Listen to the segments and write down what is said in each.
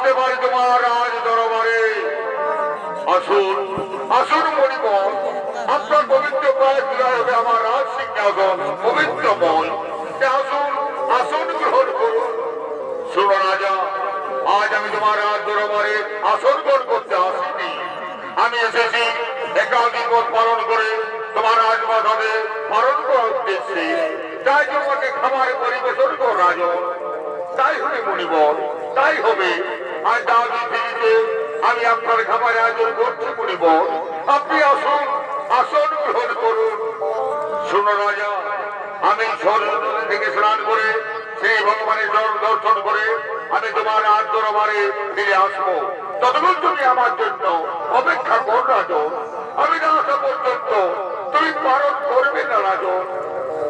আসতে পারি তোমার রাজ দরবারে। আসুন আসুন মণিবর, আপনার পবিত্র পায়ে বিদায় হবে আমার রাজ সিংহাসন পবিত্রময়। আসুন আসন গ্রহণ করুন। শোনো রাজা, আজ আমি তোমার রাজ দরবারে আসন গ্রহণ করতে আসিনি। আমি এসেছি একাধিপদ পালন করে তোমার রাজপ্রাসাদে পালন করার উদ্দেশ্যে। তাই তোমাকে খাবার পরিবেশন করো রাজন। তাই হবে মণিবর, তাই হবে। আর দাবি ফিরিতে আমি আপনার খাবার আয়োজন করছি মণিবর। আপনি আসুন, আসন গ্রহণ করুন। শোনো রাজা, আমি সূর্য থেকে স্নান করে সেই ভগবানের চরণ দর্শন করে আমি তোমার রাজ দরবারে ফিরে আসবো। ততক্ষণ তুমি আমার জন্য অপেক্ষা কর রাজন। আমি না আসা পর্যন্ত তুমি পালন করবে না রাজন।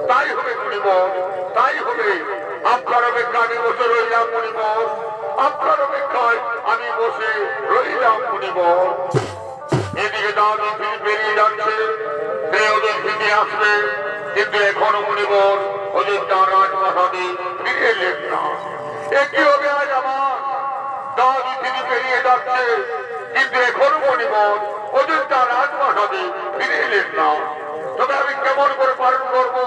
তাই হবে মণিবর, তাই হবে। আপনার অপেক্ষা আমি বসে রইলাম মণিবর, আপনার অপেক্ষায় আমি বসে রইলাম মণিবর। এদিকে দাবি ফিরে বেরিয়ে যাচ্ছে, সে ওদের ফিরে আসবে, কিন্তু এখনো মণিবর অযোধ্যা রাজপ্রাসাদে ফিরে এলেন না। একই হবে আজ আমার। দাবি ফিরে বেরিয়ে যাচ্ছে, কিন্তু এখনো মণিবর অযোধ্যা রাজপ্রাসাদে ফিরে এলেন না। তবে আমি কেমন করে পালন করবো?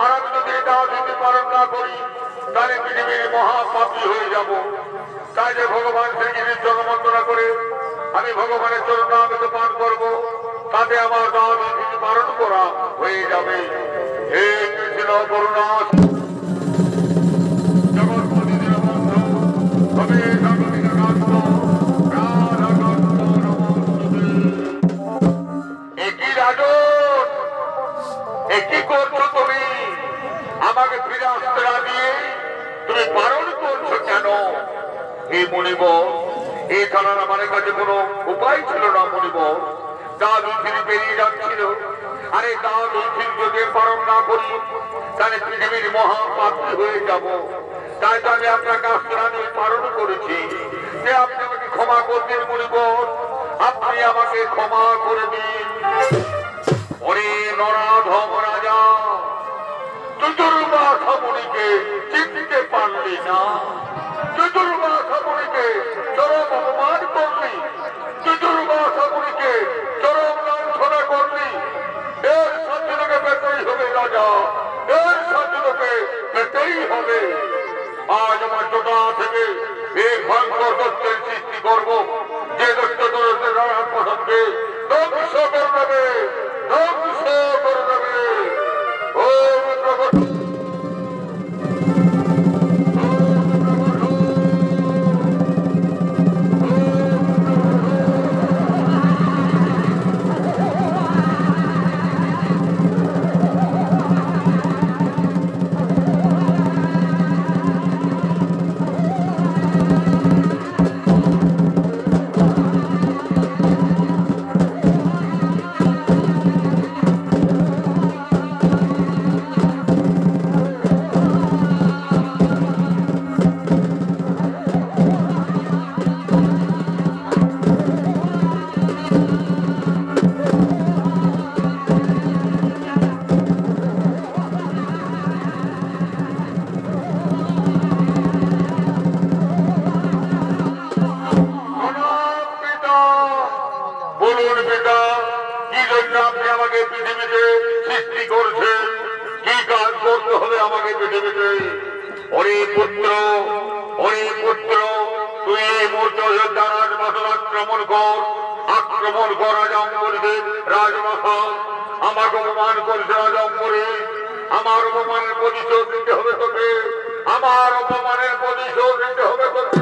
আর আমি যদি এটা যদি পালন না করি তাহলে পৃথিবীর মহাপাপী হয়ে যাব। তাই যে ভগবান শ্রীকৃষ্ণের জন্মবন্দনা করে আমি ভগবানের চরণামৃত পান করব, তাতে আমার দাবি পালন করা হয়ে যাবে। হে কৃষ্ণ করুণা জগৎপতি দীনবন্ধু তবে জগদীকান্ত রাধাকান্ত নমস্তুতে। একই রাজন, একই করছো তুমি? আমাকে ফিরে আসতে না দিয়ে তুমি পালন করছো কেন? হে মণিবর, এছাড়া আমার কাছে কোনো উপায় ছিল না মণিবর। দাবি ফিরে বেরিয়ে যাচ্ছিল। আরে দাবি ফিরে যদি পালন না করি তাহলে পৃথিবীর মহাপাপী হয়ে যাব। তাই তো আমি আপনার কাছ থেকে পালন করেছি। যে আপনি আমাকে ক্ষমা করবেন মণিবর, আপনি আমাকে ক্ষমা করে দিন। ওরে নরাধম রাজা, চতুর্মাথা মুনিকে চিনতে পারলি না? চতুর্মাথা মুনিকে চরম অপমান করলি, চতুর্মাথা মুনিকে চরম লাঞ্ছনা করলি। এর শাস্তি তোকে পেতেই হবে রাজা, এর শাস্তি তোকে পেতেই হবে। আজ আমার চোটা থেকে এক ভয়ঙ্কর দত্তের সৃষ্টি করবো, যে দত্ত দত্তের রাজপ্রাসাদকে ধ্বংস করে দেবে, ধ্বংস করে দেবে। ও আক্রমণ করা জঙ্গলের রাজমহল আমাকে অপমান করছে। রাজম্বরে আমার অপমানের প্রতিশোধ নিতে হবে তোকে, আমার অপমানের প্রতিশোধ নিতে হবে তোকে।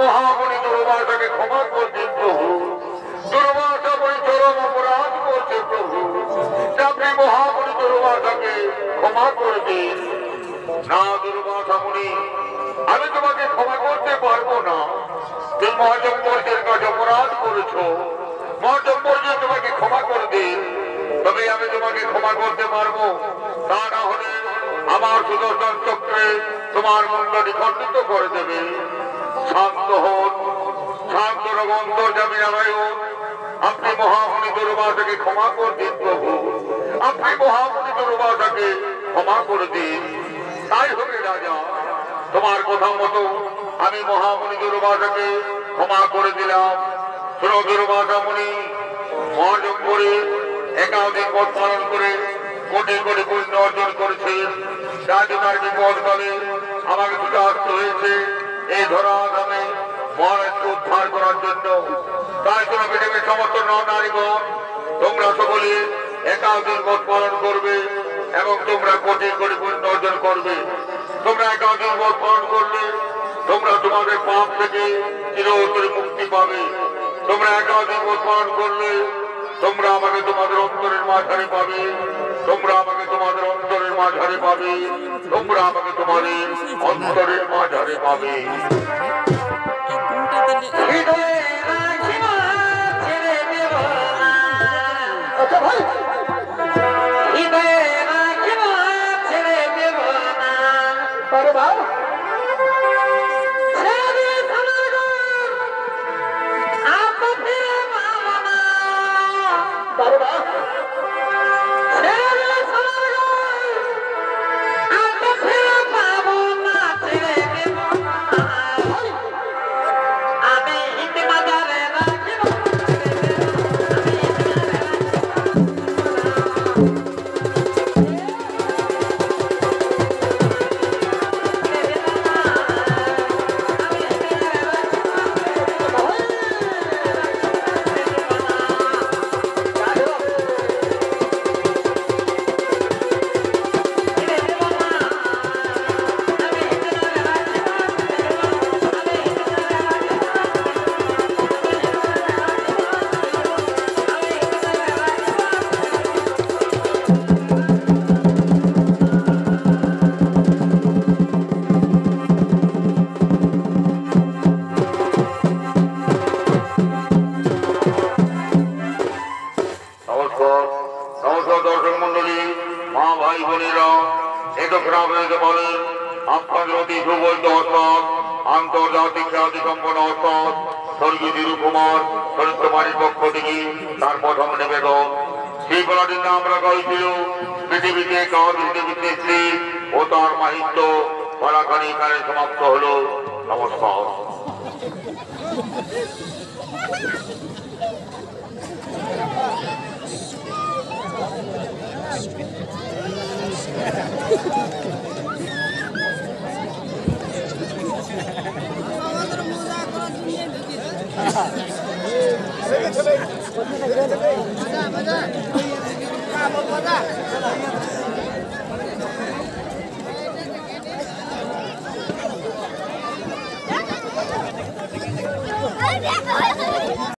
মহামণি দুর্বাসাকে ক্ষমা করছেন প্রভু। দুর্বাসা বলে চরম অপরাধ করছে প্রভু। আপনি মহামণি দুর্বাসাকে ক্ষমা করে দিন। না দুর্বাসা মুনি, আমি তোমাকে ক্ষমা করতে পারবো না। তুমি মহাজম্বর্যের কাছে অপরাধ করেছ। মহাজম্বর্য তোমাকে ক্ষমা করে দিন, তবে আমি তোমাকে ক্ষমা করতে পারবো। তা না হলে আমার সুদর্শন চক্রে তোমার মুন্ডটি খণ্ডিত করে দেবে। শান্ত হন, শান্ত অন্তর্যামী নারায়ণ, আপনি মহামণি দুর্বাসাকে ক্ষমা করে দিন প্রভু। আপনি মহামণি দুর্বাসাকে ক্ষমা করে দিন। তাই হবে রাজা, তোমার কথা মতো আমি মহামণি দুর্বাসাকে ক্ষমা করে দিলাম। শোনো দুর্বাসা মুনি, মহাজম্বরে একাধিক পদ পালন করে কোটি কোটি পুণ্য অর্জন করেছেন। রাজনার বিপদ কালে আমাকে ছুটাস্ত হয়েছে এই ধরা ধামে মহারাজকে উদ্ধার করার জন্য। তাই তোমরা পৃথিবীর সমস্ত নারীগণ, তোমরা সকলে একাধিক পদ পালন করবে এবং তোমরা কোটি কোটি পুণ্য অর্জন করবে। তোমরা একাধিক পদ পালন করলে তোমরা তোমাদের পাপ থেকে চিরতরে মুক্তি পাবে। তোমরা একাধিক পদ পালন করলে তোমরা আমাকে তোমাদের অন্তরের মাঝারে পাবে। তোমরা আমাকে তোমাদের অন্তরের মাঝারে পাবে। তোমরা আমাকে তোমাদের অন্তরের মাঝারে পাবে। আচ্ছা ভাই, আরে ভাই, আন্তর্জাতিক খ্যাতি সম্পন্ন অর্থাৎ স্বর্গীয় ধীরুকুমার চরিত্রমারীর পক্ষ থেকে তার প্রথম নিবেদন। সেই কলাটির নাম রাখা হয়েছিল পৃথিবীতে কাহিনী ও তার মাহিত্য। কলাখানি এখানে সমাপ্ত হল। নমস্কার। Ay,